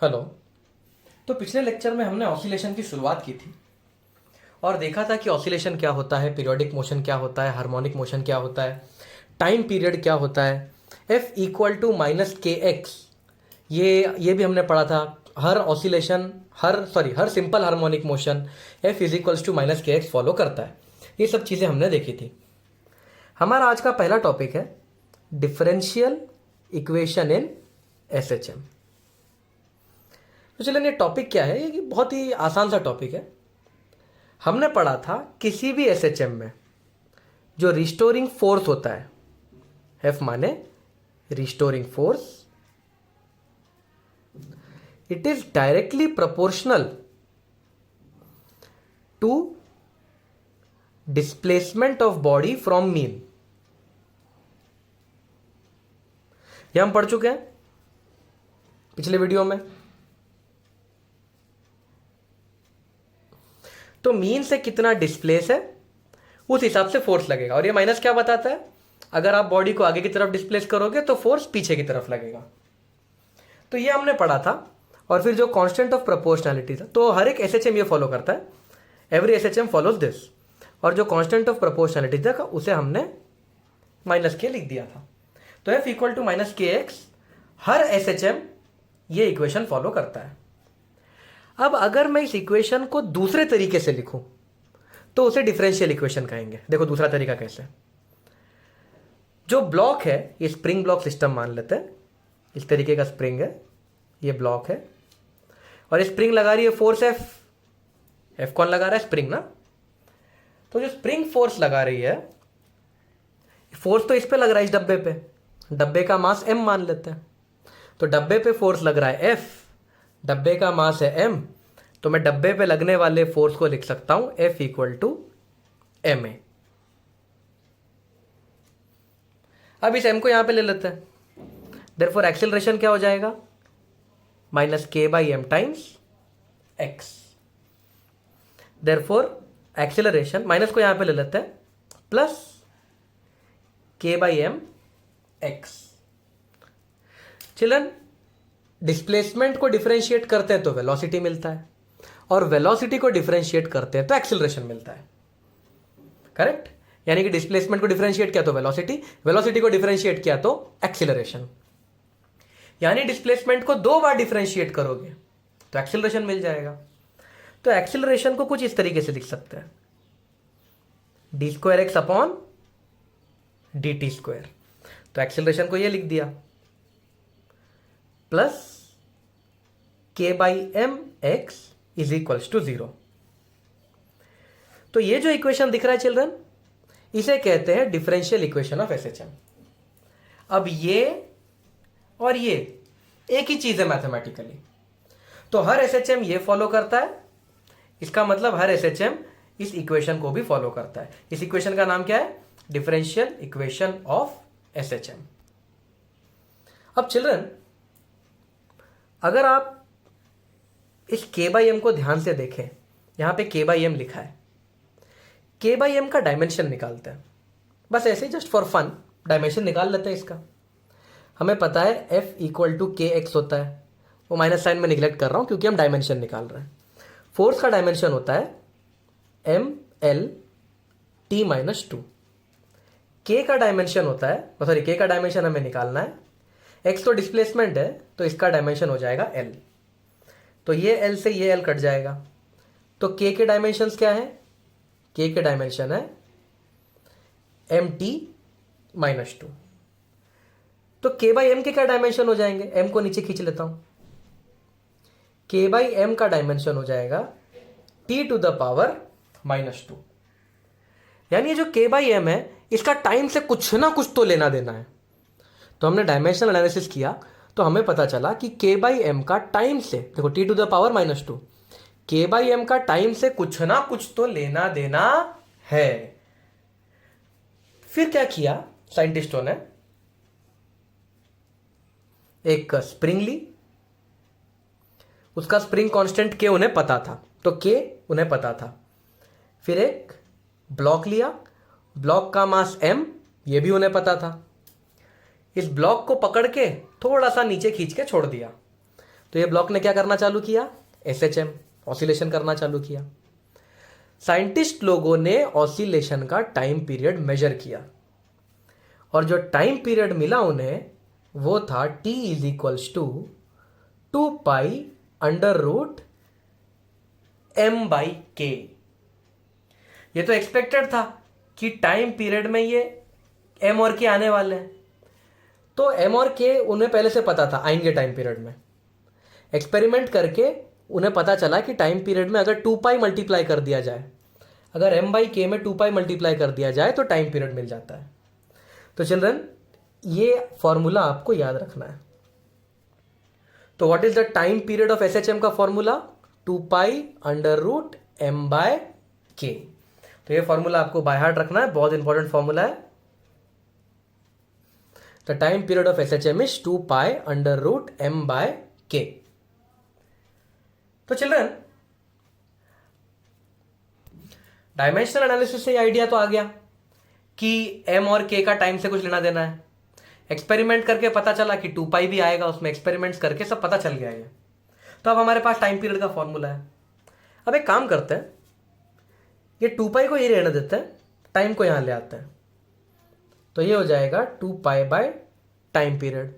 Hello. तो पिछले lecture में हमने ऑसिलेशन की शुरुआत की थी और देखा था कि ऑसिलेशन क्या होता है, पीरियोडिक मोशन क्या होता है, हार्मोनिक मोशन क्या होता है, टाइम पीरियड क्या होता है, F equal to minus K X. ये भी हमने पढ़ा था। हर ऑसिलेशन हर simple harmonic motion F is equals to minus K X follow करता है। ये सब चीज़ें हमने देखी थी। हमारा आज का पहला टॉपिक है differential equation in S H M. तो चलिए, ये टॉपिक क्या है? ये बहुत ही आसान सा टॉपिक है। हमने पढ़ा था किसी भी एसएचएम में जो रिस्टोरिंग फोर्स होता है, एफ माने restoring force, it is directly proportional to displacement of body from mean. यह हम पढ़ चुके हैं पिछले वीडियो में। तो मीन से कितना डिस्प्लेस है उस हिसाब से फोर्स लगेगा। और ये माइनस क्या बताता है? अगर आप बॉडी को आगे की तरफ डिस्प्लेस करोगे तो फोर्स पीछे की तरफ लगेगा। तो ये हमने पढ़ा था। और फिर जो कांस्टेंट ऑफ प्रोपोर्शनैलिटी था, तो हर एक एसएचएम ये फॉलो करता है, एवरी एसएचएम फॉलोज दिस। और जो कांस्टेंट ऑफ प्रोपोर्शनैलिटी था उसे हमने माइनस के लिख दिया था। तो F equal to minus K x, her SHM ये इक्वेशन फॉलो करता है। अब अगर मैं इस इक्वेशन को दूसरे तरीके से लिखूं तो उसे डिफरेंशियल इक्वेशन कहेंगे। देखो दूसरा तरीका कैसे। जो ब्लॉक है, ये स्प्रिंग ब्लॉक सिस्टम मान लेते हैं। इस तरीके का स्प्रिंग है, ये ब्लॉक है और स्प्रिंग लगा रही है फोर्स एफ। एफ कौन लगा रहा है? स्प्रिंग ना। तो जो स्प्रिंग फोर्स लगा रही है, फोर्स तो इस पे लग रहा है, इस डब्बे पे। डब्बे का मास एम मान लेते हैं। तो डब्बे पे फोर्स लग रहा है एफ, डब्बे का मास है एम। तो मैं डब्बे पे लगने वाले फोर्स को लिख सकता हूं F equal to M A. अब इस एम को यहां पे ले लेते हैं। देयरफॉर एक्सेलरेशन क्या हो जाएगा? Minus K by M times X. Therefore acceleration, minus को यहां पे ले लेते हैं, plus K by M X. Children, displacement को डिफरेंशिएट करते हैं तो वेलोसिटी मिलता है, और वेलोसिटी को डिफरेंशिएट करते हैं तो एक्सेलरेशन मिलता है। करेक्ट? यानी कि डिस्प्लेसमेंट को डिफरेंशिएट किया तो वेलोसिटी, वेलोसिटी को डिफरेंशिएट किया तो एक्सेलरेशन। यानी डिस्प्लेसमेंट को दो बार डिफरेंशिएट करोगे तो एक्सेलरेशन मिल जाएगा। तो एक्सेलरेशन को कुछ इस तरीके से लिख सकते हैं, D square X upon D T square. तो एक्सेलरेशन को ये लिख दिया, plus K by M X is equals to 0। तो ये जो इक्वेशन दिख रहा है चिल्ड्रन, इसे कहते हैं डिफरेंशियल इक्वेशन ऑफ एसएचएम। अब ये और ये एक ही चीज है मैथमेटिकली। तो हर एसएचएम ये फॉलो करता है, इसका मतलब हर एसएचएम इस इक्वेशन को भी फॉलो करता है। इस इक्वेशन का नाम क्या है? Differential equation of SHM. अब चिल्ड्रन, अगर आप इस के बाई एम को ध्यान से देखें, यहां पे के बाई एम लिखा है। के बाई एम का डायमेंशन निकालते हैं, बस ऐसे ही जस्ट फॉर फन डायमेंशन निकाल लेते हैं इसका। हमें पता है F equal to K x होता है, वो माइनस साइन में निगलेक्ट कर रहा हूं क्योंकि हम डायमेंशन निकाल रहे हैं। फोर्स का डायमेंशन होता है M L T minus two. K का डायमेंशन होता है, सॉरी, के का डायमेंशन हमें निकालना है। एक्स तो डिस्प्लेसमेंट है तो इसका डायमेंशन हो जाएगा एल। तो ये एल से ये एल कट जाएगा। तो के डायमेंशंस क्या है? के डायमेंशन है एम टी माइनस टू। तो के बाई एम के क्या डायमेंशन हो जाएंगे? एम को नीचे खींच लेता हूं। के बाई एम का डायमेंशन हो जाएगा T to the power minus two. यानी ये जो के बाई एम है, इसका टाइम से कुछ ना कुछ तो लेना देना है। तो हमने डायमेंशनल एनालिसिस किया तो हमें पता चला कि के बाई एम का टाइम से, देखो T to the power minus two, K by M का टाइम से कुछ ना कुछ तो लेना देना है। फिर क्या किया साइंटिस्टों ने? एक स्प्रिंग ली, उसका स्प्रिंग कांस्टेंट के उन्हें पता था, तो के उन्हें पता था। फिर एक ब्लॉक लिया, ब्लॉक का मास एम, ये भी उन्हें पता था। इस ब्लॉक को पकड़ के थोड़ा सा नीचे खींच के छोड़ दिया। तो ये ब्लॉक ने क्या करना चालू किया, एसएचएम ऑसिलेशन करना चालू किया। साइंटिस्ट लोगों ने ऑसिलेशन का टाइम पीरियड मेजर किया और जो टाइम पीरियड मिला उन्हें वो था t is equals to 2π√m/k। ये तो एक्सपेक्टेड था कि टाइम पीरियड में ये m और k आने वाले हैं, तो m और k उन्हें पहले से पता था आएंगे टाइम पीरियड में। एक्सपेरिमेंट करके उन्हें पता चला कि टाइम पीरियड में अगर 2π मल्टीप्लाई कर दिया जाए, अगर m/k में 2π मल्टीप्लाई कर दिया जाए तो टाइम पीरियड मिल जाता है। तो चिल्ड्रन ये फॉर्मूला आपको याद रखना है। तो what is the time period of SHM का फॉर्मूला, 2π√m/k। तो ये फॉर्मूला आपको बाय हार्ट रखना है, बहुत इंपॉर्टेंट फॉर्मूला है। The time period of SHM is 2π√m/k। तो चिल्ड्रन डायमेंशनल एनालिसिस से आइडिया तो आ गया कि m और k का टाइम से कुछ लेना देना है। एक्सपेरिमेंट करके पता चला कि 2π भी आएगा, उसमें एक्सपेरिमेंट्स करके सब पता चल गया ये। तो अब हमारे पास टाइम पीरियड का फॉर्मूला है। अब एक काम करते हैं, ये 2π को ये रहने देते हैं, टाइम को यहां ले आते हैं। तो ये हो जाएगा 2π टाइम पीरियड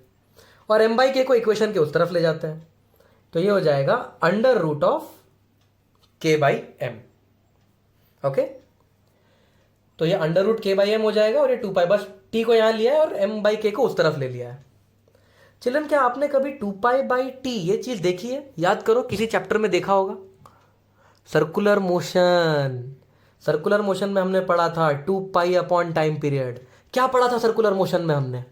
और m/k को इक्वेशन के उस तरफ ले जाते हैं। तो ये हो जाएगा √k/m। ओके, तो ये √k/m हो जाएगा और ये 2π बस t को यहां लिया है और m/k को उस तरफ ले लिया है। चिल्ड्रन क्या आपने कभी 2π/t ये चीज देखी है? याद करो, किसी चैप्टर में देखा होगा। सर्कुलर मोशन, सर्कुलर मोशन में हमने पढ़ा था 2π अपॉन टाइम पीरियड। क्या पढ़ा था सर्कुलर मोशन में हमने?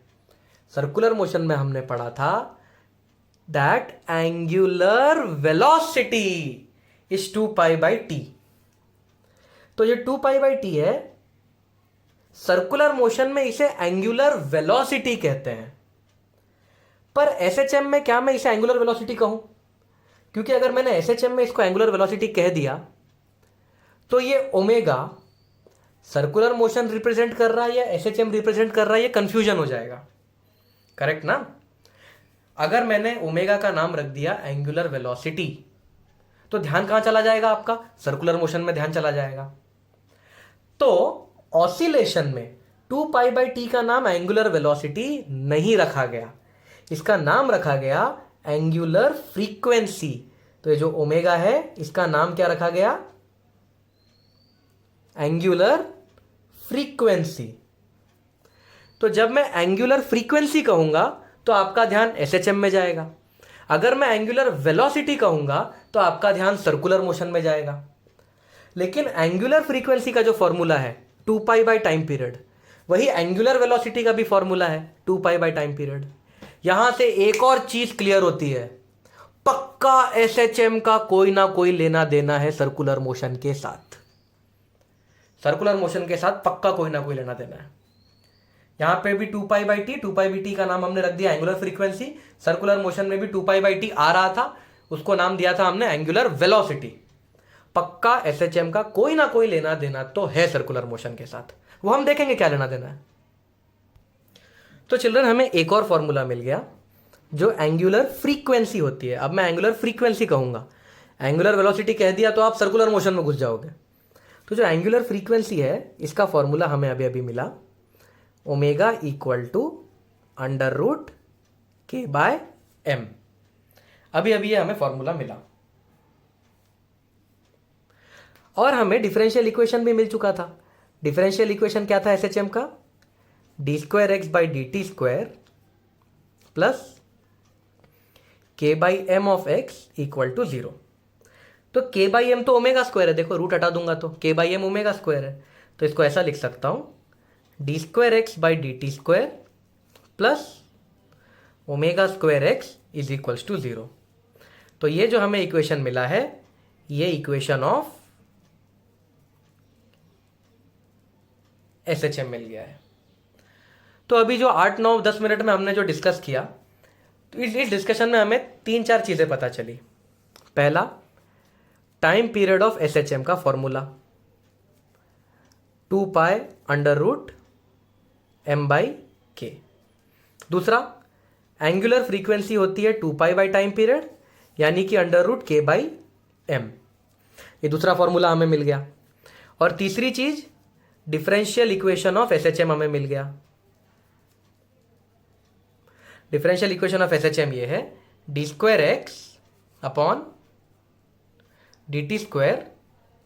सर्कुलर मोशन में हमने पढ़ा था that angular velocity is 2π/t। तो ये 2π/t है, सर्कुलर मोशन में इसे एंगुलर वेलोसिटी कहते हैं। पर एसएचएम में क्या मैं इसे एंगुलर वेलोसिटी कहूं? क्योंकि अगर मैंने एसएचएम में इसको एंगुलर वेलोसिटी कह दिया तो ये ओमेगा सर्कुलर मोशन रिप्रेजेंट कर रहा है या एसएचएम रिप्रेजेंट कर रहा है, ये कंफ्यूजन हो जाएगा। करेक्ट ना? अगर मैंने ओमेगा का नाम रख दिया एंगुलर वेलोसिटी तो ध्यान कहां चला जाएगा आपका? सर्कुलर मोशन में ध्यान चला जाएगा। तो ऑसिलेशन में 2π/t का नाम एंगुलर वेलोसिटी नहीं रखा गया, इसका नाम रखा गया एंगुलर फ्रीक्वेंसी। तो ये जो ओमेगा है इसका नाम क्या रखा गया? Angular frequency. तो जब मैं एंगुलर फ्रीक्वेंसी कहूंगा तो आपका ध्यान एसएचएम में जाएगा, अगर मैं एंगुलर वेलोसिटी कहूंगा तो आपका ध्यान सर्कुलर मोशन में जाएगा। लेकिन एंगुलर फ्रीक्वेंसी का जो फॉर्मूला है 2π टाइम पीरियड, वही एंगुलर वेलोसिटी का भी फॉर्मूला है 2π टाइम पीरियड। यहां से एक और चीज क्लियर होती है, पक्का एसएचएम का कोई ना कोई लेना देना है सर्कुलर मोशन के साथ। सर्कुलर मोशन के साथ पक्का कोई ना कोई लेना देना है। यहां पे भी 2π/t का नाम हमने रख दिया एंगुलर फ्रीक्वेंसी। सर्कुलर मोशन में भी 2π/t आ रहा था, उसको नाम दिया था हमने एंगुलर वेलोसिटी। पक्का एसएचएम का कोई ना कोई लेना देना तो है सर्कुलर मोशन के साथ, वो हम देखेंगे क्या लेना देना है। तो चिल्ड्रन हमें एक और फॉर्मूला मिल गया जो एंगुलर फ्रीक्वेंसी होती है। अब मैं एंगुलर फ्रीक्वेंसी कहूंगा, एंगुलर वेलोसिटी कह दिया तो आप सर्कुलर मोशन में घुस जाओगे। तो जो एंगुलर फ्रीक्वेंसी है इसका फॉर्मूला हमें अभी अभी मिला, ओमेगा इक्वल टू √k/m। अभी अभी ये हमें फॉर्मूला मिला और हमें डिफरेंशियल इक्वेशन भी मिल चुका था। डिफरेंशियल इक्वेशन क्या था एसएचएम का? d²x/dt² plus k/m of x equal to 0। तो k/m तो ओमेगा स्क्वायर है, देखो रूट हटा दूंगा तो k/m ओमेगा स्क्वायर है, तो इसको ऐसा लिख सकता हूं d²x/dt² plus omega square x is equals to 0। तो ये जो हमें इक्वेशन मिला है ये इक्वेशन ऑफ एसएचएम मिल गया है। तो अभी जो 8, 9, 10 मिनट में हमने जो डिस्कस किया, तो इस डिस्कशन में हमें 3-4 चीजें पता चली। पहला, टाइम पीरियड ऑफ एसएचएम का फॉर्मूला 2π√m/k। दूसरा, एंगुलर फ्रीक्वेंसी होती है 2π टाइम पीरियड, यानी कि √k/m। ये दूसरा फॉर्मूला हमें मिल गया। और तीसरी चीज डिफरेंशियल इक्वेशन ऑफ SHM हमें मिल गया। डिफरेंशियल इक्वेशन ऑफ SHM ये है d²x upon dt²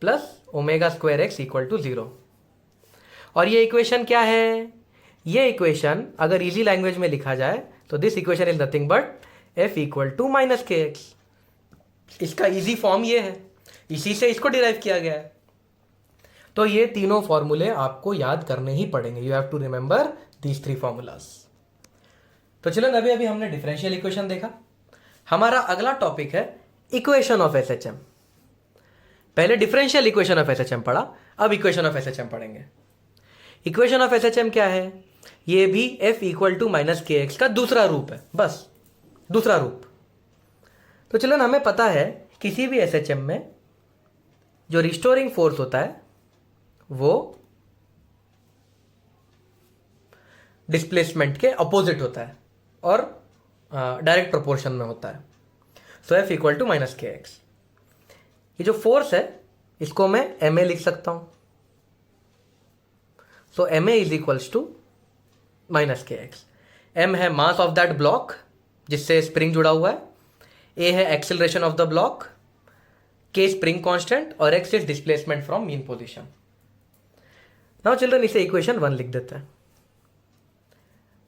plus ω²x = 0। और ये इक्वेशन क्या है? ये इक्वेशन अगर इजी लैंग्वेज में लिखा जाए तो this equation is nothing but f = -kx। इसका इजी फॉर्म ये है, इसी से इसको डिराइव किया गया है। तो ये तीनों फॉर्मूले आपको याद करने ही पड़ेंगे। You have to remember these 3 formulas. तो चलो, अभी हमने डिफरेंशियल इक्वेशन देखा। हमारा अगला टॉपिक है इक्वेशन ऑफ SHM। पहले डिफरेंशियल इक्वेशन ऑफ SHM पढ़ा, अब इक्वेशन ऑफ SHM पढ़ेंगे। इक्वेशन ऑफ SHM क्या है? ये भी f = -kx का दूसरा रूप है, बस दूसरा रूप। तो चलो, हमें पता है किसी भी SHM में जो रिस्टोरिंग फोर्स होता है वो डिस्प्लेसमेंट के अपोजिट होता है और डायरेक्ट प्रोपोर्शन में होता है। सो f = -kx। ये जो फोर्स है इसको मैं ma लिख सकता हूं। सो ma = -kx। m है मास ऑफ दैट ब्लॉक जिससे स्प्रिंग जुड़ा हुआ है, a है acceleration of the block, k spring constant और x is displacement from mean position. Now children, इसे इक्वेशन 1 लिख देते हैं।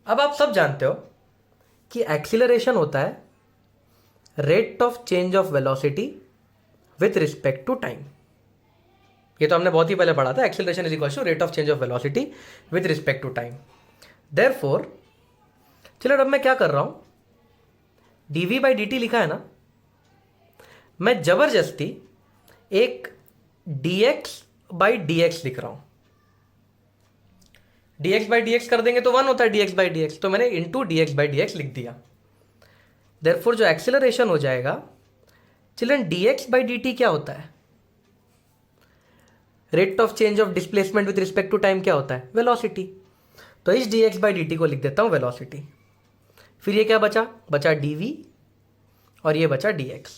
अब आप सब जानते हो कि एक्सीलरेशन होता है rate of change of velocity with respect to time. ये तो हमने बहुत ही पहले पढ़ा था, acceleration is equal to rate of change of velocity with respect to time. Therefore चलो, अब मैं क्या कर रहा हूं, dv/dt लिखा है ना, मैं जबरदस्ती एक dx/dx लिख रहा हूं। dx/dx कर देंगे तो 1 होता है dx/dx, तो मैंने इंटू dx/dx लिख दिया। देयरफॉर जो एक्सेलरेशन हो जाएगा, चिल्ड्रन, dx/dt क्या होता है? Rate of change of displacement with respect to time क्या होता है? वेलोसिटी। तो इस dx/dt को लिख देता हूं वेलोसिटी। फिर ये क्या बचा dv और ये बचा dx।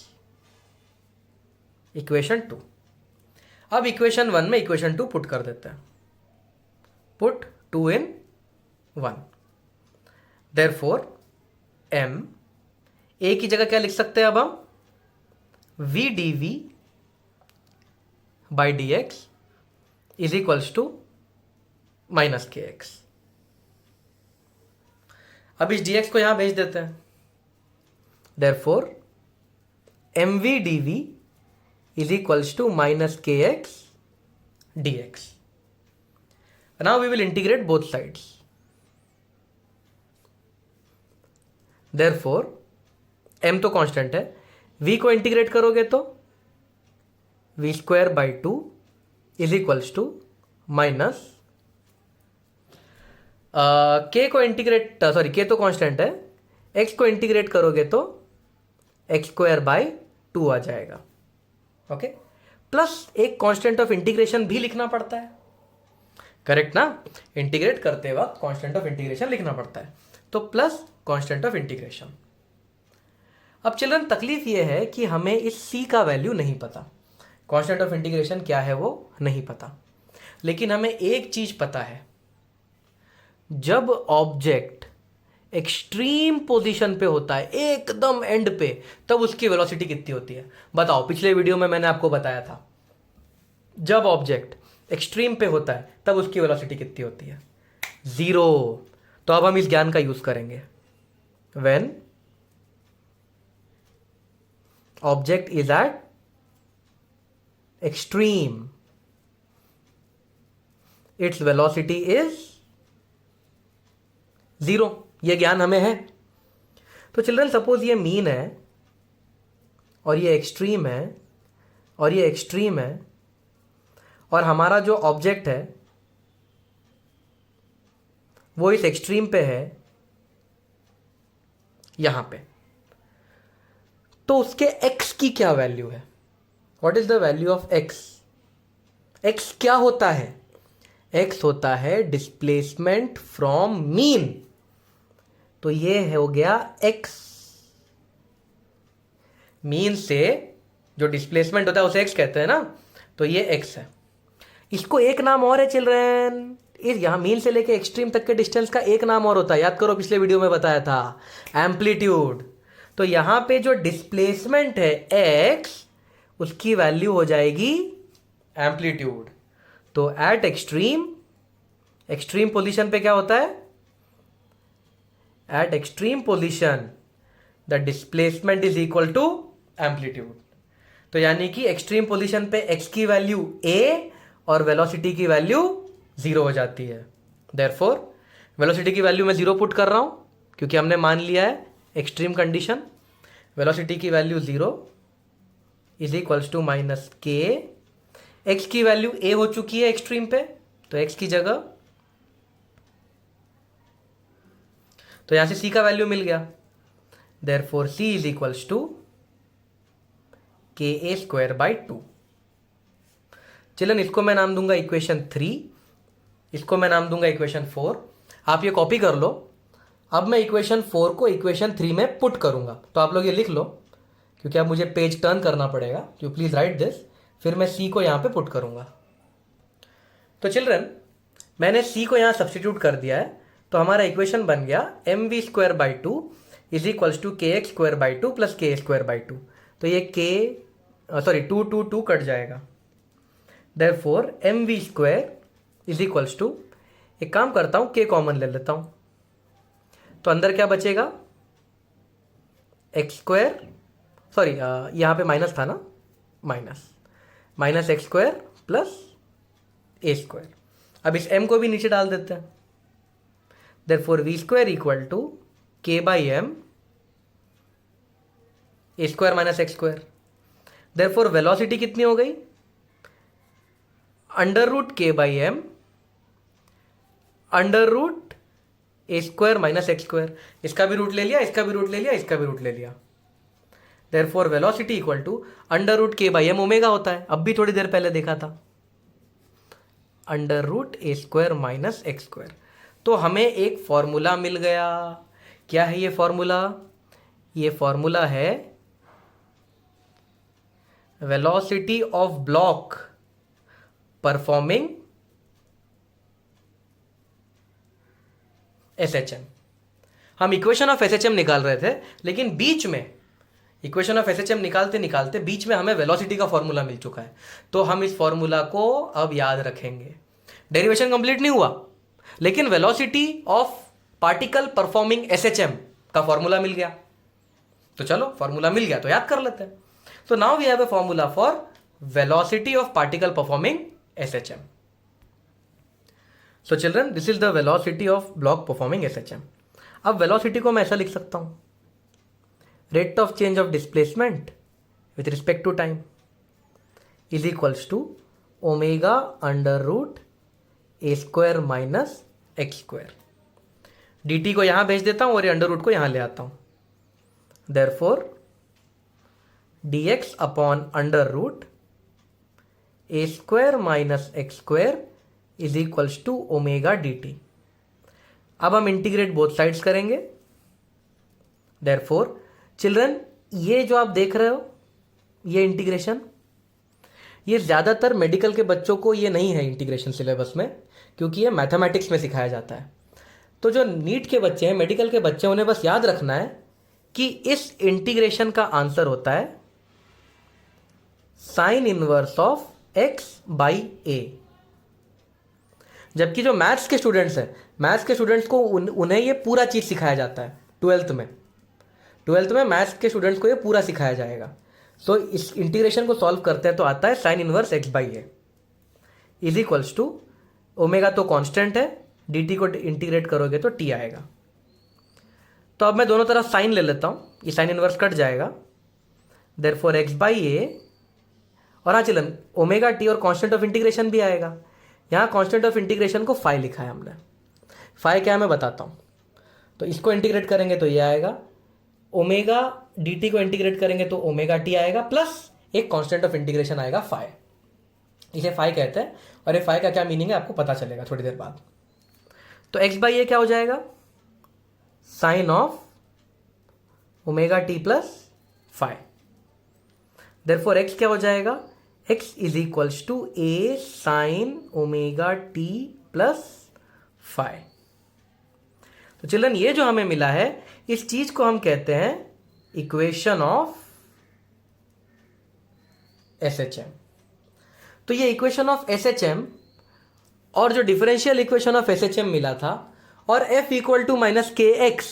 इक्वेशन 2। अब इक्वेशन 1 में इक्वेशन 2 पुट कर देते हैं। Put 2 in 1। Therefore m, a की जगह क्या लिख सकते हैं अब हम? v dv/dx is equals to -kx। अब इस dx को यहां भेज देते हैं। Therefore mv dv is equals to -kx dx। Now we will integrate both sides. Therefore m तो कांस्टेंट है, v को इंटीग्रेट करोगे तो v²/2 is equals to minus k को इंटीग्रेट, सॉरी k तो कांस्टेंट है, x को इंटीग्रेट करोगे तो x²/2 आ जाएगा। ओके, प्लस एक कांस्टेंट ऑफ इंटीग्रेशन भी लिखना पड़ता है, करेक्ट ना? इंटीग्रेट करते वक्त कांस्टेंट ऑफ इंटीग्रेशन लिखना पड़ता है, तो प्लस कांस्टेंट ऑफ इंटीग्रेशन। अब चिल्ड्रन, तकलीफ ये है कि हमें इस c का वैल्यू नहीं पता, कांस्टेंट ऑफ इंटीग्रेशन क्या है वो नहीं पता। लेकिन हमें एक चीज पता है, जब ऑब्जेक्ट एक्सट्रीम पोजीशन पे होता है, एकदम एंड पे, तब उसकी वेलोसिटी कितनी होती है? बताओ, पिछले वीडियो में मैंने आपको बताया था, जब ऑब्जेक्ट एक्सट्रीम पे होता है तब उसकी वेलोसिटी कितनी होती है? 0। तो अब हम इस ज्ञान का यूज करेंगे। When object is eight extreme, its velocity is 0। ये ज्ञान हमें है। तो चिल्ड्रन, सपोज ये मीन है और ये एक्सट्रीम है और ये एक्सट्रीम है, और हमारा जो ऑब्जेक्ट है वो इस एक्सट्रीम पे है, यहां पे, तो उसके x की क्या वैल्यू है? What is the value of x? x क्या होता है? x होता है डिस्प्लेसमेंट फ्रॉम मीन। तो ये हो गया x। मीन से जो डिस्प्लेसमेंट होता है उसे एक्स कहते हैं ना, तो ये एक्स है। इसको एक नाम और है चिल्ड्रन, इस यहाँ मीन से लेके एक्सट्रीम तक के डिस्टेंस का एक नाम और होता है, याद करो पिछले वीडियो में बताया था, एम्पलीट्यूड। तो यहाँ पे जो डिस्प्लेसमेंट है एक्स, उसकी वैल्यू हो जाएगी एम्पलीट्यूड। तो एट एक्सट्रीम, एक्सट्रीम पोजीशन पे क्या होता है, at extreme position the displacement is equal to amplitude. तो यानी कि एक्सट्रीम पोजीशन पे एक्स की वैल्यू ए और वेलोसिटी की वैल्यू 0 हो जाती है। देयरफॉर वेलोसिटी की वैल्यू मैं 0 पुट कर रहा हूं क्योंकि हमने मान लिया है एक्सट्रीम कंडीशन। वेलोसिटी की value 0 is equals to minus K. X की वैल्यू ए हो चुकी है एक्सट्रीम पे, तो एक्स की जगह, तो यहां से सी का वैल्यू मिल गया। Therefore C is equals to K A square by 2। Children इसको मैं नाम दूंगा इक्वेशन 3, इसको मैं नाम दूंगा इक्वेशन 4। आप ये कॉपी कर लो। अब मैं इक्वेशन 4 को इक्वेशन 3 में पुट करूंगा, तो आप लोग ये लिख लो क्योंकि अब मुझे पेज टर्न करना पड़ेगा, तो प्लीज राइट दिस। फिर मैं सी को यहां पे पुट करूंगा। तो चिल्ड्रन मैंने सी को यहां सब्सटीट्यूट कर दिया है, तो हमारा इक्वेशन बन गया M V square by 2 is equals to K X square by 2 plus K square by 2। तो ये के सॉरी 2 2 2 कट जाएगा। Therefore M V square is equals to, एक काम करता हूं के कॉमन ले लेता हूं, तो अंदर क्या बचेगा, एक्स स्क्वायर, सॉरी यहां पे माइनस था ना, minus X square plus A square. अब इस m को भी नीचे डाल देते हैं। Therefore V square equal to K by M A square minus X square. Therefore velocity कितनी हो गई, under root K by M under root A square minus X square. इसका भी रूट ले लिया, इसका भी रूट ले लिया, इसका भी रूट ले लिया। Therefore velocity equal to under root K by M omega होता है, अब भी थोड़ी देर पहले देखा था, under root A square minus X square. तो हमें एक फॉर्मूला मिल गया। क्या है ये फॉर्मूला, ये फॉर्मूला है velocity of block performing SHM. हम इक्वेशन ऑफ एसएचएम निकाल रहे थे, लेकिन बीच में इक्वेशन ऑफ एसएचएम निकालते निकालते बीच में हमें वेलोसिटी का फॉर्मूला मिल चुका है, तो हम इस फॉर्मूला को अब याद रखेंगे। डेरिवेशन कंप्लीट नहीं हुआ, लेकिन velocity of particle performing SHM का फॉर्मूला मिल गया। तो चलो फॉर्मूला मिल गया तो याद कर लेते हैं। So now we have a formula for velocity of particle performing SHM. So children, this is the velocity of block performing SHM. अब velocity को मैं ऐसा लिख सकता हूं, rate of change of displacement with respect to time is equals to omega under root a square minus x square। dt को यहां भेज देता हूं और ये अंडर रूट को यहां ले आता हूं। therefore dx upon under root A square minus X square is equals to omega D T. अब हम इंटीग्रेट बोथ साइड्स करेंगे। देयरफॉर चिल्ड्रन ये जो आप देख रहे हो ये इंटीग्रेशन, ये ज़्यादातर मेडिकल के बच्चों को ये नहीं है इंटीग्रेशन सिलेबस में, क्योंकि ये मैथमेटिक्स में सिखाया जाता है। तो जो नीट के बच्चे हैं, मेडिकल के बच्चे, उन्हें बस याद रखना है कि इस इंटीग्रेशन का आंसर होता है sine inverse of X by A. जबकि जो मैथ्स के स्टूडेंट्स हैं, मैथ्स के स्टूडेंट्स को उन्हें ये पूरा चीज़ सिखाया जाता है। ट्वेल्थ में मैथ्स के स्टूडेंट्स को ये पूरा सिखाया जाएगा। सो इस इंटीग्रेशन को सॉल्व करते हैं तो आता है sine inverse X by A is equals to, omega तो कांस्टेंट है, डी टी को इंटीग्रेट करोगे तो टी आएगा। तो अब मैं दोनों तरफ साइन ले लेता हूँ, ये साइन इनवर्स कट जाएगा। देयरफॉर एक्स बाई ए, और हाँ चलन ओमेगा टी और कांस्टेंट ऑफ इंटीग्रेशन भी आएगा। यहाँ कांस्टेंट ऑफ इंटीग्रेशन को फाई लिखा है हमने। फाई क्या है मैं बताता हूँ। तो इसको इंटीग्रेट करेंगे तो ये आएगा, ओमेगा डी टी को इंटीग्रेट करेंगे तो ओमेगा टी आएगा, प्लस एक कांस्टेंट ऑफ इंटीग्रेशन आएगा फाई। इसे फाई कहते हैं, और ये फाई का क्या मीनिंग है आपको पता चलेगा थोड़ी देर बाद। तो एक्स बाई ए क्या हो जाएगा, sine of omega T plus phi. Therefore x क्या हो जाएगा, x is equals to a sine omega t plus phi. तो चिल्ड्रन ये जो हमें मिला है इस चीज को हम कहते हैं इक्वेशन ऑफ SHM। तो ये इक्वेशन ऑफ SHM और जो डिफरेंशियल इक्वेशन ऑफ SHM मिला था और f equal to minus K X,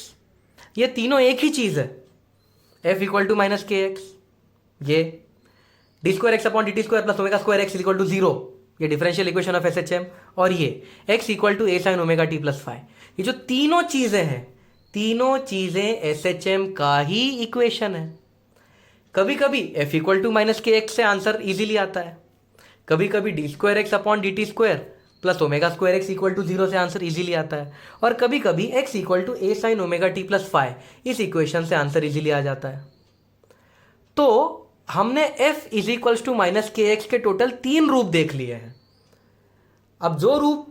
ये तीनों एक ही चीज है। f equal to minus K X, ये D square X upon D T square plus omega square X equal to 0, ये डिफरेंशियल इक्वेशन ऑफ SHM, और ये x equal to A sine omega T plus five. ये जो तीनों चीजें हैं, तीनों चीजें SHM का ही इक्वेशन है। कभी कभी f equal to minus K X से आंसर इजीली आता है, कभी कभी D square X upon D T square plus omega square X equal to 0 से आंसर इजीली आता है, और कभी कभी x equal to A sine omega T plus five इस इक्वेशन से आंसर इजीली आ जाता है। तो हमने f is equals to minus K X के टोटल 3 रूप देख लिए हैं। अब जो रूप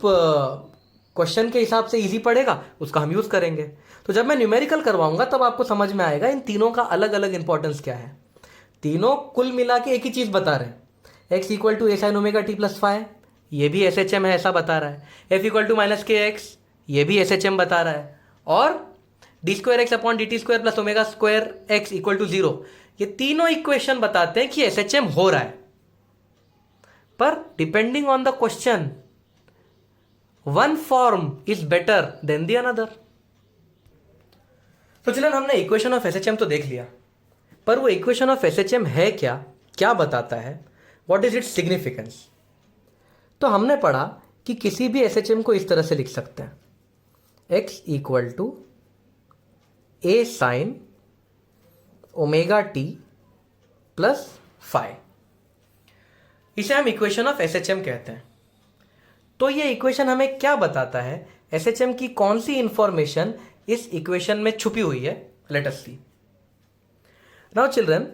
क्वेश्चन के हिसाब से इजी पड़ेगा उसका हम यूज करेंगे। तो जब मैं न्यूमेरिकल करवाऊंगा तब आपको समझ में आएगा इन तीनों का अलग अलग इंपॉर्टेंस क्या है। तीनों कुल मिला के एक ही चीज बता रहे हैं, x equal to A sine omega T plus five, ये भी SHM है ऐसा बता रहा है, f equal to minus K X, ये भी SHM बता रहा है, और D square X upon D T square plus omega square X equal to 0, ये तीनों इक्वेशन बताते हैं कि SHM हो रहा है। पर depending on the question one form is better than the another. तो चलिए हमने इक्वेशन ऑफ SHM तो देख लिया, पर वो इक्वेशन ऑफ SHM है क्या, क्या बताता है, व्हाट इज इट्स सिग्निफिकेंस। तो हमने पढ़ा कि किसी भी SHM को इस तरह से लिख सकते हैं, x equal to A sine omega T plus five, इसे हम इक्वेशन ऑफ SHM कहते हैं। तो ये इक्वेशन हमें क्या बताता है, SHM की कौन सी इंफॉर्मेशन इस इक्वेशन में छुपी हुई है, लेट अस सी। नाउ चिल्ड्रन,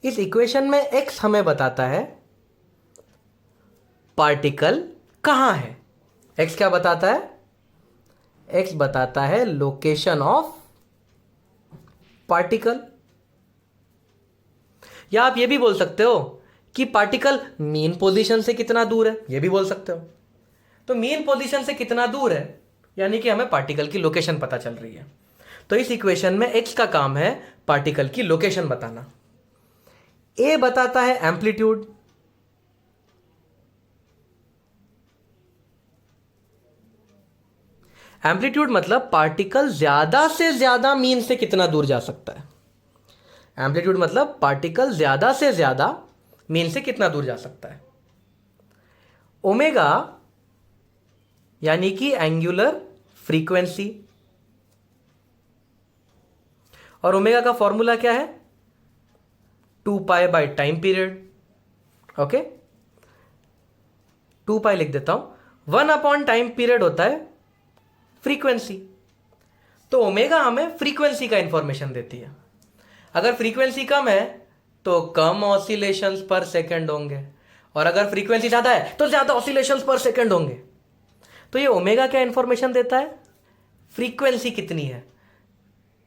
इस इक्वेशन में x हमें बताता है पार्टिकल कहां है। x क्या बताता है, x बताता है लोकेशन ऑफ पार्टिकल, या आप ये भी बोल सकते हो कि पार्टिकल मीन पोजीशन से कितना दूर है, ये भी बोल सकते हो। तो मीन पोजीशन से कितना दूर है यानी कि हमें पार्टिकल की लोकेशन पता चल रही है। तो इस इक्वेशन में x का काम है पार्टिकल की लोकेशन बताना। a बताता है एम्पलीट्यूड, एम्पलीट्यूड मतलब पार्टिकल ज्यादा से ज्यादा मीन से कितना दूर जा सकता है। एम्पलीट्यूड मतलब पार्टिकल ज्यादा से ज्यादा मीन से कितना दूर जा सकता है। ओमेगा यानी कि एंगुलर फ्रीक्वेंसी, और ओमेगा का फॉर्मूला क्या है, 2 pi by time period. Okay, 2 पाई लिख देता हूं, 1 अपॉन टाइम पीरियड होता है फ्रीक्वेंसी। तो ओमेगा हमें फ्रीक्वेंसी का इंफॉर्मेशन देती है। अगर फ्रीक्वेंसी कम है तो कम ऑसिलेशंस पर सेकंड होंगे, और अगर फ्रीक्वेंसी ज्यादा है तो ज्यादा ऑसिलेशंस पर सेकंड होंगे। तो ये ओमेगा क्या इंफॉर्मेशन देता है, फ्रीक्वेंसी कितनी है,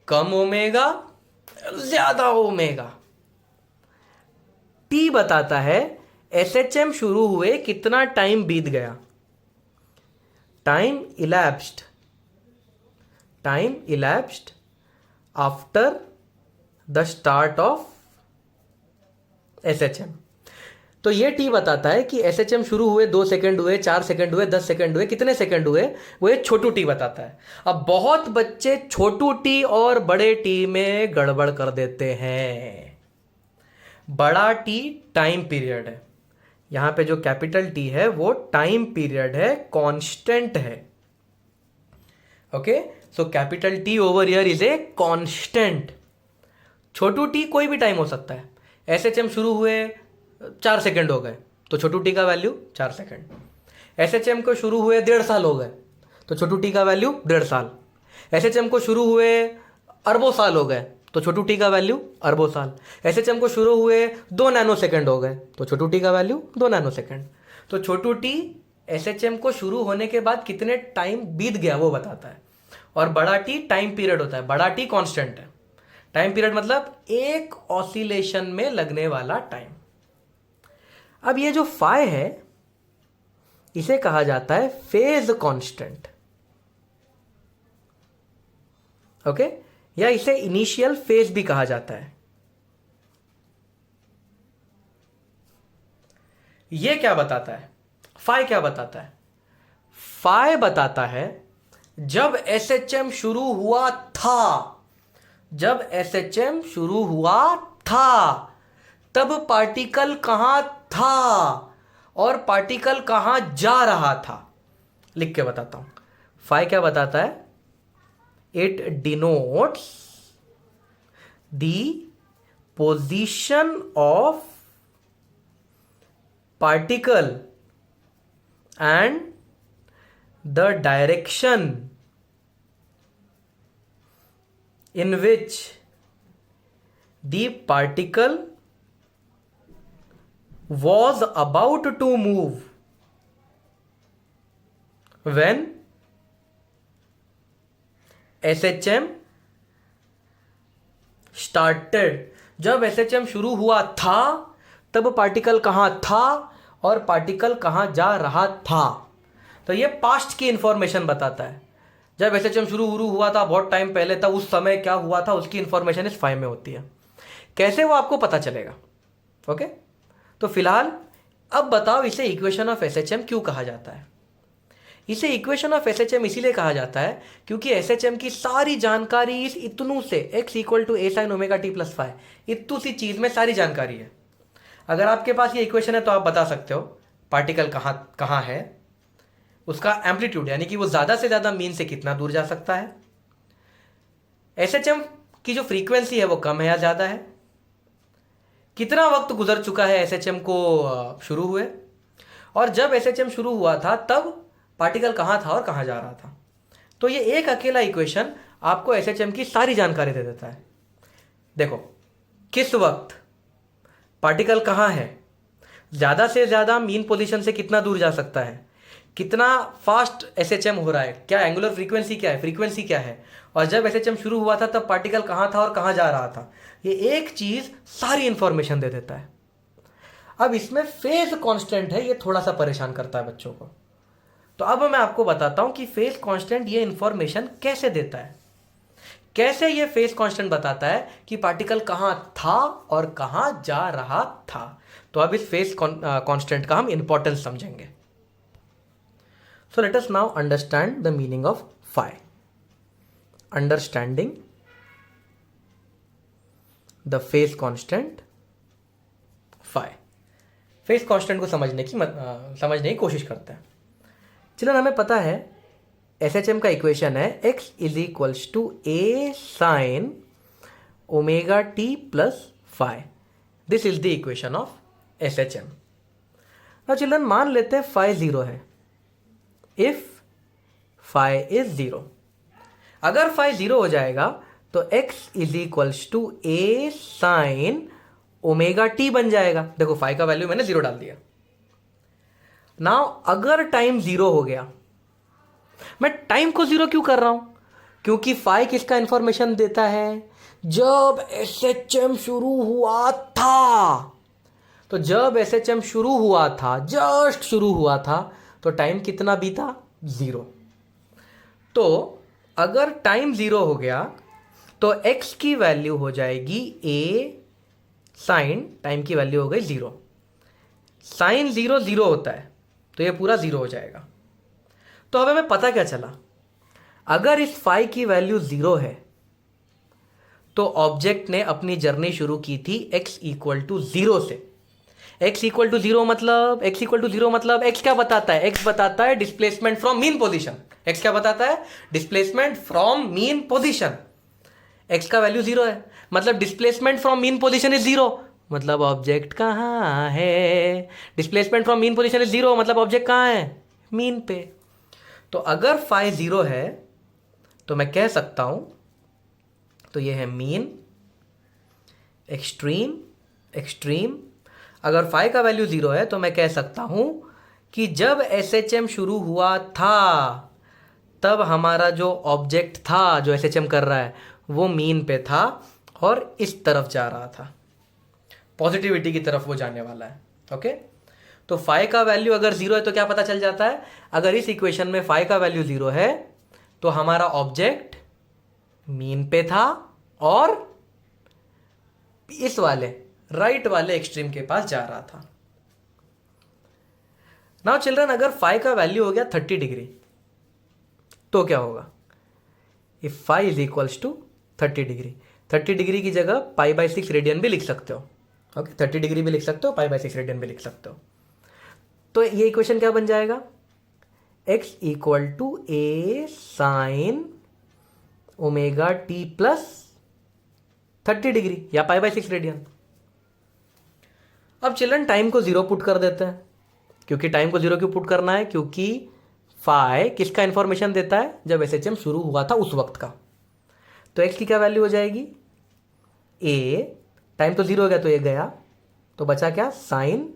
कम ओमेगा ज्यादा ओमेगा। टी बताता है SHM शुरू हुए कितना टाइम बीत गया, time elapsed after the start of SHM। तो ये टी बताता है कि SHM शुरू हुए 2 सेकंड हुए, 4 सेकंड हुए, 10 सेकंड हुए, कितने सेकंड हुए, वो ये छोटू टी बताता है। अब बहुत बच्चे छोटू टी और बड़े टी में गड़बड़ कर देते हैं। बड़ा टी टाइम पीरियड है, यहां पे जो कैपिटल टी है वो टाइम पीरियड है, कांस्टेंट है। Okay, so capital T over here is a constant. Chhotu T कोई भी टाइम हो सकता है। SHM शुरू हुए 4 सेकंड हो गए तो छोटू टी का वैल्यू 4 सेकंड। SHM को शुरू हुए 1.5 साल हो गए तो छोटू टी का वैल्यू 1.5 साल। SHM को शुरू हुए अरबों साल हो गए तो छोटू टी का वैल्यू अरबों साल। SHM को शुरू हुए 2 नैनो सेकंड हो गए तो छोटू टी का वैल्यू 2 नैनो सेकंड। तो छोटू टी SHM को शुरू होने के बाद कितने टाइम बीत गया वो बताता है, और बड़ा टी टाइम पीरियड होता है। बड़ा टी कांस्टेंट है, टाइम पीरियड मतलब एक ऑसिलेशन में लगने वाला टाइम। अब ये जो फाई है इसे कहा जाता है फेज कांस्टेंट, ओके, या इसे इनिशियल फेज भी कहा जाता है। ये क्या बताता है? फाई क्या बताता है? फाई बताता है जब एसएचएम शुरू हुआ था, जब एसएचएम शुरू हुआ था तब पार्टिकल कहां था और पार्टिकल कहां जा रहा था। लिख के बताता हूं। फाई क्या बताता है? It denotes the position of particle and the direction in which the particle was about to move when SHM started। जब SHM शुरू हुआ था तब पार्टिकल कहां था और पार्टिकल कहां जा रहा था। तो ये पास्ट की इंफॉर्मेशन बताता है। जब एसएचएम शुरू हुआ था बहुत टाइम पहले, तब उस समय क्या हुआ था उसकी इंफॉर्मेशन इस फाइल में होती है। कैसे वो आपको पता चलेगा? ओके, तो फिलहाल अब बताओ इसे इक्वेशन ऑफ एसएचएम क्यों कहा जाता है? इसे इक्वेशन ऑफ एसएचएम इसीलिए कहा जाता है क्योंकि एसएचएम की सारी जानकारी इस इतनू से x equal to A sine omega T plus five, इतू सी चीज में सारी जानकारी है। अगर आपके पास ये इक्वेशन है तो आप बता सकते हो पार्टिकल कहाँ है, उसका एम्पलीट्यूड यानी कि वो ज़्यादा से ज़्यादा मीन से कितना दूर जा सकता है, एसएचएम की जो फ्रीक्वेंसी है वो कम है या ज़्यादा है, कितना वक्त गुजर चुका है एसएचएम को शुरू हुए, और जब एसएचएम शुरू हुआ था तब पार्टिकल कहाँ था और कहाँ जा रहा था। तो ये एक अकेला इक्वेशन आपको एसएचएम की सारी जानकारी दे देता है। देखो, किस वक्त पार्टिकल कहाँ है, ज़्यादा से ज़्यादा मीन पोजीशन से कितना दूर जा सकता है, कितना फास्ट एसएचएम हो रहा है, क्या एंगुलर फ्रीक्वेंसी क्या है, फ्रीक्वेंसी क्या है, और जब एसएचएम शुरू हुआ था तब पार्टिकल कहाँ था और कहाँ जा रहा था। ये एक चीज़ सारी इंफॉर्मेशन दे देता है। अब इसमें फेज कांस्टेंट है, ये थोड़ा सा परेशान करता है बच्चों को। तो अब मैं आपको बताता हूँ कि फेज कांस्टेंट ये इंफॉर्मेशन कैसे देता है। कैसे ये फेज कांस्टेंट बताता है कि पार्टिकल कहाँ था और कहाँ जा रहा था। तो अब इस फेज कांस्टेंट का हम इंपॉर्टेंस समझेंगे। So let us now understand the meaning of phi. Understanding the phase constant phi. Phase constant को समझने की कोशिश करते हैं। चलो, हमें पता है एसएचएम का इक्वेशन है x is equals to A sine omega T plus phi. This is the equation of SHM. अब चिल्ड्रन मान लेते हैं फाई जीरो है। इफ फाई इज जीरो, अगर फाई जीरो हो जाएगा तो x is equals to A sine omega T बन जाएगा। देखो, फाई का वैल्यू मैंने जीरो डाल दिया। नाउ अगर टाइम जीरो हो गया, मैं टाइम को जीरो क्यों कर रहा हूं? क्योंकि फाई किसका इंफॉर्मेशन देता है? जब एसएचएम शुरू हुआ था। तो जब एसएचएम शुरू हुआ था, जस्ट शुरू हुआ था, तो टाइम कितना बीता? जीरो। तो अगर टाइम जीरो हो गया तो x की वैल्यू हो जाएगी a साइन टाइम की वैल्यू हो गई जीरो। साइन जीरो जीरो होता है तो ये पूरा जीरो हो जाएगा। तो अब हमें पता क्या चला? अगर इस फाई की वैल्यू जीरो है तो ऑब्जेक्ट ने अपनी जर्नी शुरू की थी x इक्वल टू जीरो से। x इक्वल टू जीरो मतलब x क्या बताता है? x बताता है displacement from mean position. x क्या बताता है? Displacement from mean position. x का वैल्यू जीरो है मतलब displacement from mean position is zero, मतलब ऑब्जेक्ट कहाँ है? Displacement from mean position is zero मतलब ऑब्जेक्ट कहाँ है? मीन पे। तो अगर फाई जीरो है तो मैं कह सकता हूं, तो ये है मीन, एक्सट्रीम, एक्सट्रीम। अगर फाई का वैल्यू जीरो है तो मैं कह सकता हूं कि जब एसएचएम शुरू हुआ था तब हमारा जो ऑब्जेक्ट था, जो एसएचएम कर रहा है, वो मीन पे था और इस तरफ जा रहा था, पॉजिटिविटी की तरफ वो जाने वाला है। ओके, तो फाई का वैल्यू अगर जीरो है तो क्या पता चल जाता है, अगर इस इक्वेशन में फाई का वैल्यू जीरो है तो हमारा ऑब्जेक्ट मीन पे था और इस वाले राइट वाले एक्सट्रीम के पास जा रहा था। नाउ चिल्ड्रन, अगर फाई का वैल्यू हो गया 30 डिग्री तो क्या होगा, if phi is equals to 30 degree, 30 degree की जगह π/6 रेडियन भी लिख सकते हो। ओके, 30 डिग्री भी लिख सकते हो, π/6 रेडियन भी लिख सकते हो। तो ये इक्वेशन क्या बन जाएगा, x equal to a sine omega T plus 30 degree या π/6 रेडियन। अब चिल्ड्रन टाइम को जीरो पुट कर देते हैं, क्योंकि टाइम को जीरो क्यों पुट करना है, क्योंकि फाई किसका इंफॉर्मेशन देता है, जब एसएचएम शुरू हुआ था उस वक्त का। तो x की क्या वैल्यू हो जाएगी, a, टाइम तो जीरो हो गया तो ये गया, तो बचा क्या, साइन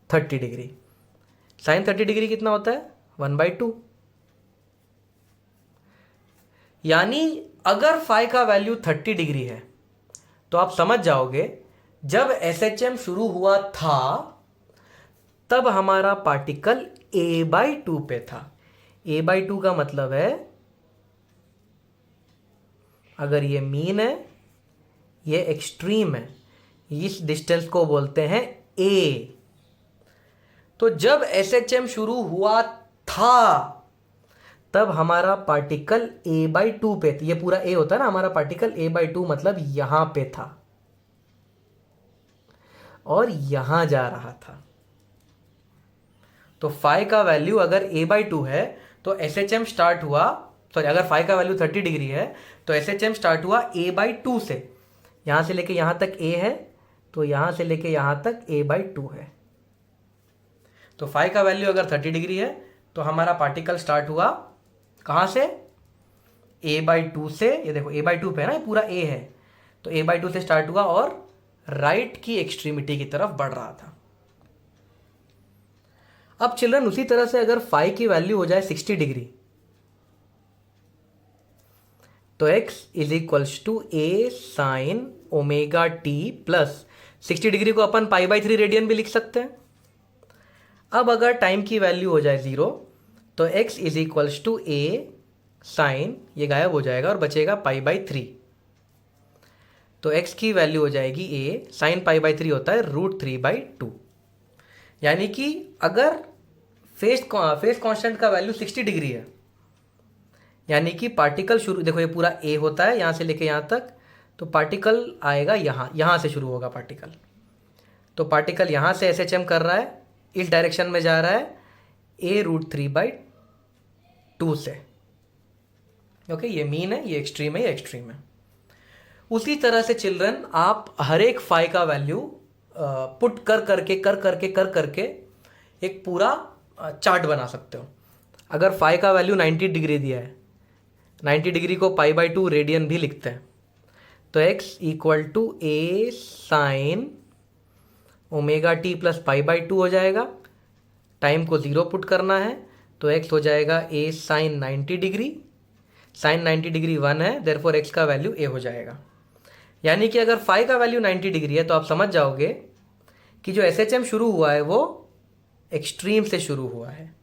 30 डिग्री। साइन 30 डिग्री कितना होता है, 1/2। यानी अगर फाई का वैल्यू 30 डिग्री है तो आप समझ जाओगे जब एसएचएम शुरू हुआ था तब हमारा पार्टिकल a/2 पे था। a/2 का मतलब है अगर ये मीन है, ये एक्सट्रीम है, इस डिस्टेंस को बोलते हैं a। तो जब एसएचएम शुरू हुआ था तब हमारा पार्टिकल a/2 पे, ये पूरा a होता है ना, हमारा पार्टिकल a/2 मतलब यहां पे था और यहां जा रहा था। तो फाई का वैल्यू अगर a/2 है तो एसएचएम स्टार्ट हुआ, सॉरी, अगर फाई का वैल्यू 30 डिग्री है तो एसएचएम स्टार्ट हुआ a/2 से, यहां से लेके यहां तक a है तो यहां से लेके यहां तक a/2 है। तो फाई का वैल्यू अगर 30 डिग्री है तो हमारा पार्टिकल स्टार्ट हुआ कहां से, a/2 से। ये देखो a/2 पे है ना, ये पूरा a है, तो a/2 से स्टार्ट हुआ और राइट की एक्सट्रीमिटी की तरफ बढ़ रहा था। अब चिल्ड्रन उसी तरह से अगर फाई की वैल्यू हो जाए 60 डिग्री तो x is equals to a sine omega T plus 60 degree को अपन π/3 रेडियन भी लिख सकते हैं। अब अगर टाइम की वैल्यू हो जाए 0 तो x is equals to a sine, ये गायब हो जाएगा और बचेगा π/3। तो x की वैल्यू हो जाएगी a साइन π/3 होता है √3/2। यानी कि अगर फेस कांस्टेंट का वैल्यू 60 डिग्री है, यानी कि पार्टिकल शुरू, देखो ये पूरा a होता है यहाँ से लेके यहाँ तक, तो पार्टिकल आएगा यहाँ से शुरू होगा पार्टिकल। तो पार्टिकल यहाँ से एसएचएम कर रहा है, इस डायरेक्शन में जा रहा है a√3/2 से। ओके, ये मीन है, ये एक्सट्रीम है, ये एक्सट्रीम है। उसी तरह से चिल्ड्रन आप हर एक फाई का वैल्यू पुट कर करके एक पूरा चार्ट बना सकते हो। अगर फाई का वैल्यू 90 डिग्री दिया है, 90 डिग्री को π/2 रेडियन भी लिखते हैं, तो x equal to a sine omega T plus π/2 हो जाएगा। टाइम को 0 पुट करना है तो x हो जाएगा a sine 90 degree, sine 90 degree 1 है, देयरफॉर x का वैल्यू a हो जाएगा। यानी कि अगर फाई का वैल्यू 90 डिग्री है तो आप समझ जाओगे कि जो एसएचएम शुरू हुआ है वो एक्सट्रीम से शुरू हुआ है।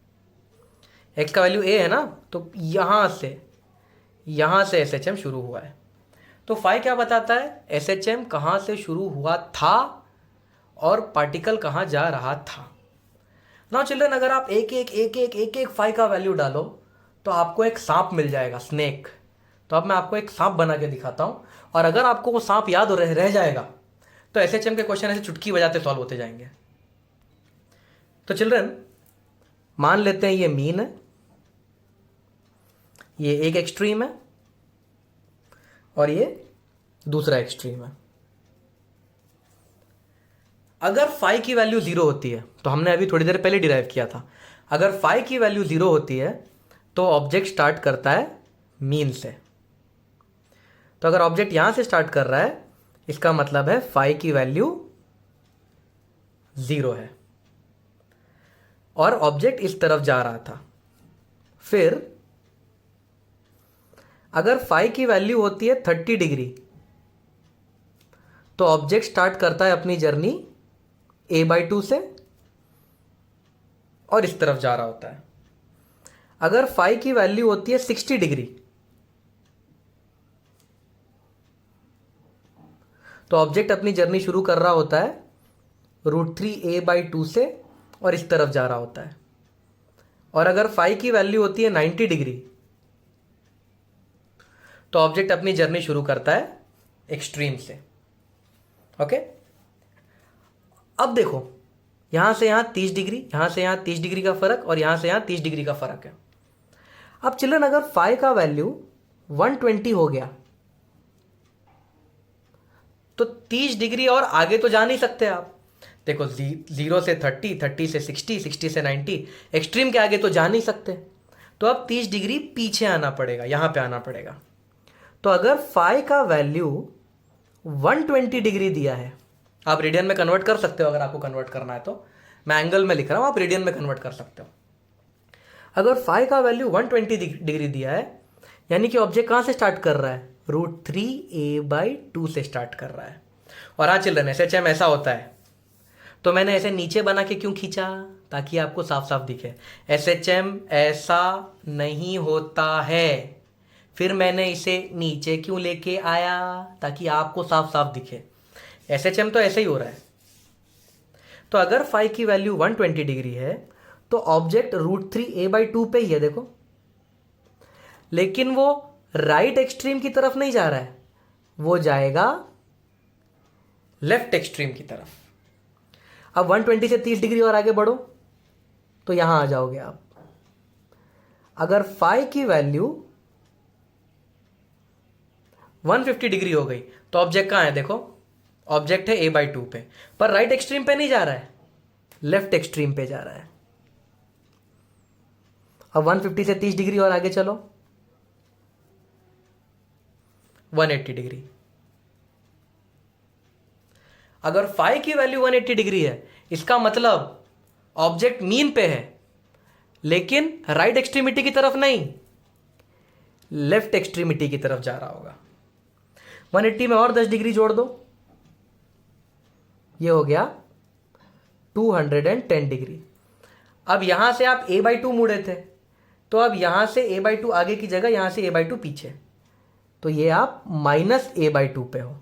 x का वैल्यू a है ना, तो यहाँ से एसएचएम शुरू हुआ है। तो फाई क्या बताता है, एसएचएम कहाँ से शुरू हुआ था और पार्टिकल कहाँ जा रहा था। नाउ चिल्ड्रन, अगर आप एक फाई का वैल्यू डालो तो आपको एक सांप मिल जाएगा, स्नेक। तो अब मैं आपको एक सांप बना के दिखाता हूँ, और अगर आपको वो सांप याद रह जाएगा तो एसएचएम के क्वेश्चन ऐसे चुटकी बजाते सॉल्व होते जाएंगे। तो चिल्ड्रन, मान लेते हैं ये मीन है, ये एक एक्सट्रीम है और ये दूसरा एक्सट्रीम है। अगर फाई की वैल्यू 0 होती है, तो हमने अभी थोड़ी देर पहले डिराइव किया था, अगर फाई की वैल्यू 0 होती है तो ऑब्जेक्ट स्टार्ट करता है मीन से। तो अगर ऑब्जेक्ट यहां से स्टार्ट कर रहा है, इसका मतलब है फाई की वैल्यू 0 है और ऑब्जेक्ट इस तरफ जा रहा था। फिर अगर फाई की वैल्यू होती है 30 डिग्री तो ऑब्जेक्ट स्टार्ट करता है अपनी जर्नी a/2 से और इस तरफ जा रहा होता है। अगर फाई की वैल्यू होती है 60 डिग्री, तो ऑब्जेक्ट अपनी जर्नी शुरू कर रहा होता है √3a/2 से और इस तरफ जा रहा होता है। और अगर फाई की वैल्यू होती है 90 डिग्री, तो ऑब्जेक्ट अपनी जर्नी शुरू करता है एक्सट्रीम से। ओके, अब देखो यहां से यहां 30 डिग्री, यहां से यहां 30 डिग्री का फर्क और यहां से यहां 30 डिग्री का फर्क है। अब चिल्ड्रन अगर फाई का वैल्यू 120 हो गया तो 30 डिग्री और आगे तो जा नहीं सकते आप। देखो 0 से 30, 30 से 60, 60 से 90, एक्सट्रीम के आगे तो जा नहीं सकते। तो अब 30 डिग्री पीछे आना पड़ेगा, यहां पे आना पड़ेगा। तो अगर फाई का वैल्यू 120 डिग्री दिया है, आप रेडियन में कन्वर्ट कर सकते हो अगर आपको कन्वर्ट करना है तो। मैं एंगल में लिख रहा हूं, आप रेडियन में कन्वर्ट कर सकते हो। अगर फाई का वैल्यू 120 डिग्री दिया है, यानी कि ऑब्जेक्ट कहां से स्टार्ट कर रहा है? √3a/2 से स्टार्ट कर रहा है। और हाँ चिल्ड्रन, SHM ऐसा होता है, तो मैंने ऐसे नीचे बना के क्यों खींचा? ताकि आपको साफ साफ दिखे। SHM ऐसा नहीं होता है, फिर मैंने इसे नीचे क्यों लेके आया? ताकि आपको साफ साफ दिखे। SHM तो ऐसे ही हो रहा है। तो अगर फाई की वैल्यू 120 डिग्री है तो ऑब्जेक्ट √3a/2 पे ही है, देखो। लेकिन वो राइट एक्सट्रीम की तरफ नहीं जा रहा है, वो जाएगा लेफ्ट एक्सट्रीम की तरफ। अब 120 से 30 डिग्री और आगे बढ़ो तो यहां आ जाओगे आप। अगर फाई की वैल्यू 150 डिग्री हो गई तो ऑब्जेक्ट कहां है? देखो ऑब्जेक्ट है a/2 पे, पर राइट एक्सट्रीम पे नहीं जा रहा है, लेफ्ट एक्सट्रीम पे जा रहा है। अब 150 से 30 डिग्री और आगे चलो, 180 डिग्री। अगर फाई की वैल्यू 180 डिग्री है, इसका मतलब ऑब्जेक्ट मीन पे है, लेकिन राइट एक्सट्रीमिटी की तरफ नहीं, लेफ्ट एक्सट्रीमिटी की तरफ जा रहा होगा। 180 में और 10 डिग्री जोड़ दो, ये हो गया 210 डिग्री। अब यहां से आप a/2 मुड़े थे, तो अब यहां से a/2 आगे की जगह यहां से a/2 पीछे, तो ये आप -a/2 पे हो।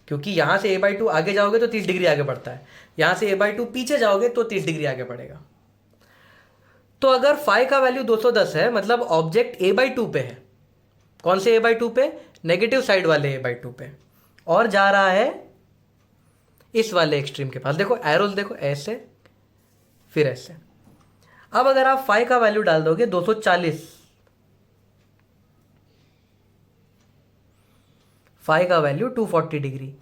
क्योंकि यहां से a/2 आगे जाओगे तो 30 डिग्री आगे बढ़ता है, यहां से a/2 पीछे जाओगे तो 30 डिग्री आगे बढ़ेगा। तो अगर फाई का वैल्यू 210 है, मतलब ऑब्जेक्ट a/2 पे है। कौन से a/2 पे? नेगेटिव साइड वाले a/2 पे, और जा रहा है इस वाले एक्सट्रीम के पास। देखो एरोज, देखो ऐसे फिर ऐसे। अब अगर आप फाई का वैल्यू डाल दोगे 240, फाई का वैल्यू 240 डिग्री,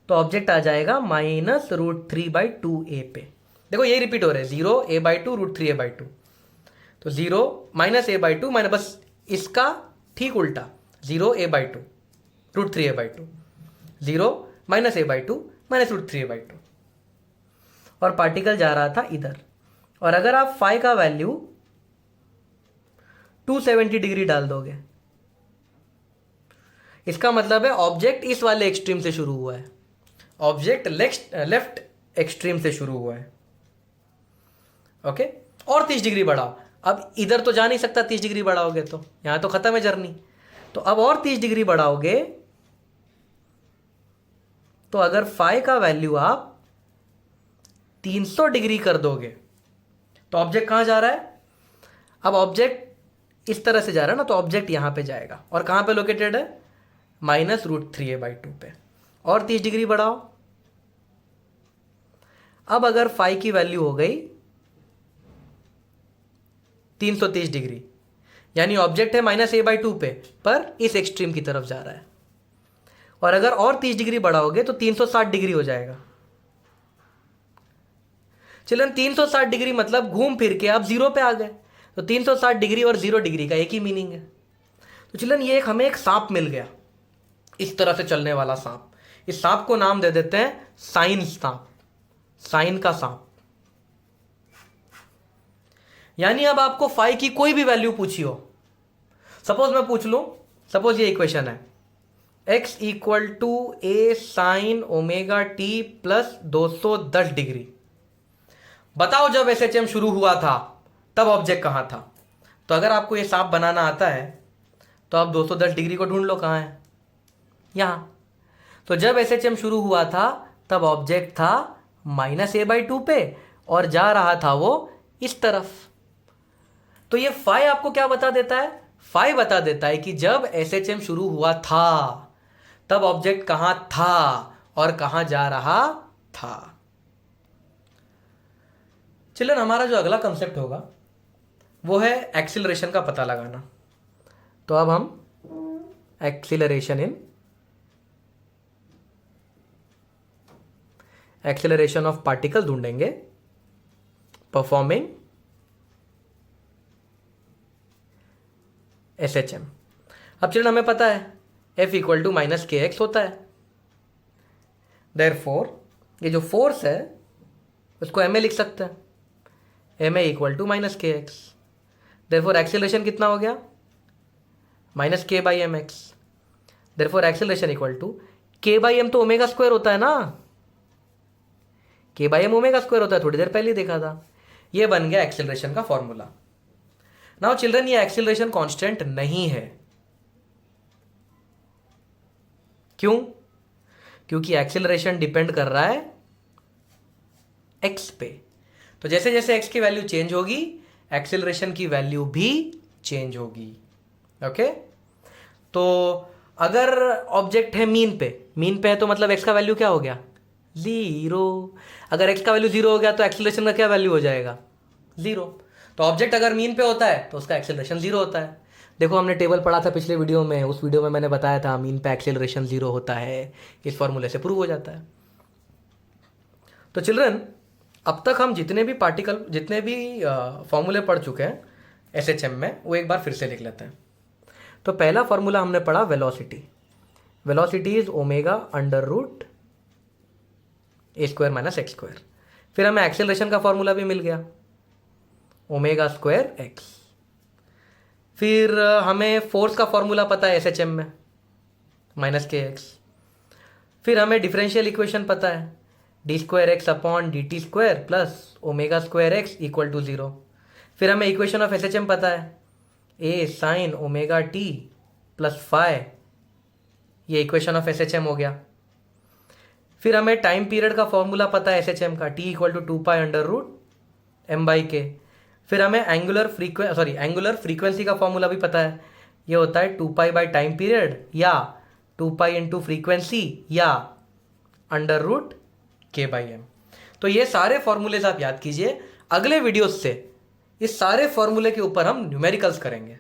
तो ऑब्जेक्ट आ जाएगा -√3/2a पे। देखो ये रिपीट हो रहा है, 0 a/2 √3a/2, तो 0 -a/2 मैंने बस इसका ठीक उल्टा, 0 a/2 √3a/2, 0 -a/2 -√3a/2, और पार्टिकल जा रहा था इधर। और अगर आप फाई का वैल्यू 270 डिग्री डाल दोगे, इसका मतलब है ऑब्जेक्ट इस वाले एक्सट्रीम से शुरू हुआ है, ऑब्जेक्ट लेफ्ट एक्सट्रीम से शुरू हुआ है। ओके, और 30 डिग्री बढ़ाओ। अब इधर तो जा नहीं सकता, 30 डिग्री बढ़ाओगे तो यहां तो खत्म है जर्नी। तो अब और 30 डिग्री बढ़ाओगे, तो अगर फाई का वैल्यू आप 300 डिग्री कर दोगे तो ऑब्जेक्ट कहां जा रहा है? अब ऑब्जेक्ट इस तरह से जा रहा है ना, तो ऑब्जेक्ट यहां पे जाएगा, और कहां पे लोकेटेड है? -√3a/2 पे। और 30 डिग्री बढ़ाओ। अब अगर फाई की वैल्यू हो गई 330 डिग्री, यानी ऑब्जेक्ट है -a/2 पे, पर इस एक्सट्रीम की तरफ जा रहा है। और अगर और 30 डिग्री बढ़ाओगे तो 360 डिग्री हो जाएगा। चिल्ड्रन 360 डिग्री मतलब घूम फिर के आप 0 पे आ गए, तो 360 डिग्री और 0 डिग्री का एक ही मीनिंग है। तो चिल्ड्रन ये हमें एक सांप मिल गया, इस तरह से चलने वाला सांप। इस सांप को नाम दे देते हैं साइन सांप, साइन का सांप। यानी अब आपको फाई की कोई भी वैल्यू पूछी हो, सपोज मैं पूछ लूं, सपोज ये इक्वेशन है x = a sin ω t + 210 degree. बताओ जब एसएचएम शुरू हुआ था तब ऑब्जेक्ट कहाँ था। तो अगर आपको ये सांप बनाना आता है तो आप 210 डिग्री को ढूंढ लो कहाँ है, यहाँ। तो जब एसएचएम शुरू हुआ था तब ऑब्जेक्ट था -a/2 पे और जा रहा था वो इस तरफ। तो ये फाई आपको क्या बता देता है? फाई बता देता है कि जब एसएचएम शुरू हुआ था तब ऑब्जेक्ट कहां था और कहां जा रहा था। चिल्ड्रन, हमारा जो अगला कंसेप्ट होगा वो है एक्सीलरेशन का पता लगाना। तो अब हम एक्सीलरेशन ऑफ पार्टिकल ढूंढेंगे परफॉर्मिंग एसएचएम। अब चिल्ड्रन हमें पता है F = -kx होता है। देयरफॉर ये जो फोर्स है उसको ma लिख सकते हैं, ma = -kx। देयरफॉर एक्सीलरेशन कितना हो गया? -k/mx। देयरफॉर एक्सीलरेशन = k/m तो ω² होता है ना, k/m ω² होता है, थोड़ी देर पहले ही देखा था। ये बन गया एक्सीलरेशन का फॉर्मूला। नाउ चिल्ड्रन, ये एक्सीलरेशन कांस्टेंट नहीं है। क्यों? क्योंकि एक्सीलरेशन डिपेंड कर रहा है x पे। तो जैसे जैसे x की वैल्यू चेंज होगी एक्सीलरेशन की वैल्यू भी चेंज होगी। ओके, तो अगर ऑब्जेक्ट है मीन पे है तो मतलब x का वैल्यू क्या हो गया? 0। अगर x का वैल्यू 0 हो गया तो एक्सीलरेशन का क्या वैल्यू हो जाएगा? 0। तो ऑब्जेक्ट अगर मीन पे होता है तो उसका एक्सीलरेशन 0 होता है। देखो, हमने टेबल पढ़ा था पिछले वीडियो में, उस वीडियो में मैंने बताया था मीन पे एक्सीलरेशन 0 होता है। इस फॉर्मूले से प्रूव हो जाता है। तो चिल्ड्रन, अब तक हम जितने भी फॉर्मूले पढ़ चुके हैं एसएचएम में, वो एक बार फिर से लिख लेते हैं। तो पहला फॉर्मूला हमने पढ़ा velocity. Velocity is ω√a² - x²। फिर हमें एक्सीलरेशन का फॉर्मूला भी मिल गया, ω²x। फिर हमें फोर्स का फॉर्मूला पता है एसएचएम में, -kx। फिर हमें डिफरेंशियल इक्वेशन पता है, d²x/dt² + ω²x = 0। फिर हमें इक्वेशन ऑफ एसएचएम पता है, a sin ωt + phi, ये इक्वेशन ऑफ एसएचएम हो गया। फिर हमें टाइम पीरियड का फॉर्मूला पता है एसएचएम का, t = 2π√m/k। फिर हमें एंगुलर फ्रीक्वेंसी का फॉर्मूला भी पता है, ये होता है 2π बाई टाइम पीरियड या 2π × फ्रीक्वेंसी या √k/m। तो ये सारे फॉर्मूलेज आप याद कीजिए। अगले वीडियोस से इस सारे फॉर्मूले के ऊपर हम न्यूमेरिकल्स करेंगे।